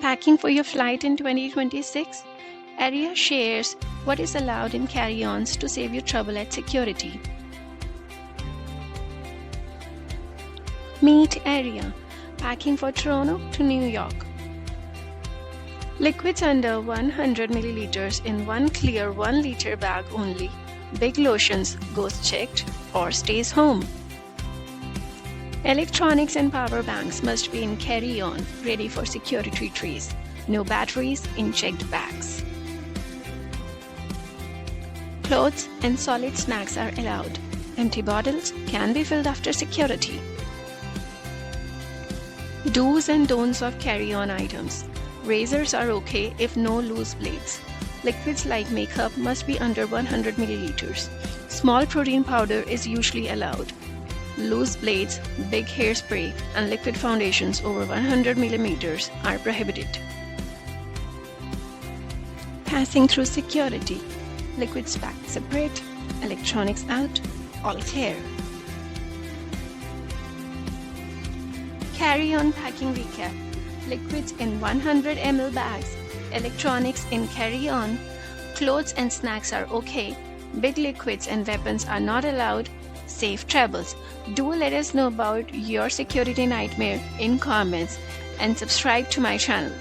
Packing for your flight in 2026? Aria shares what is allowed in carry-ons to save you trouble at security. Meet Aria, packing for Toronto to New York. Liquids under 100 milliliters in one clear 1 liter bag only. Big lotions goes checked or stays home. Electronics and power banks must be in carry-on, ready for security trees. No batteries in checked bags. Clothes and solid snacks are allowed. Empty bottles can be filled after security. Do's and don'ts of carry-on items. Razors are okay if no loose blades. Liquids like makeup must be under 100 milliliters. Small protein powder is usually allowed. Loose blades, big hairspray, and liquid foundations over 100 millimeters are prohibited. Passing through security. Liquids packed separate, electronics out, all clear. Carry-on packing recap. Liquids in 100 ml bags, electronics in carry-on, clothes and snacks are okay, big liquids and weapons are not allowed. Safe travels. Do let us know about your security nightmare in comments and subscribe to my channel.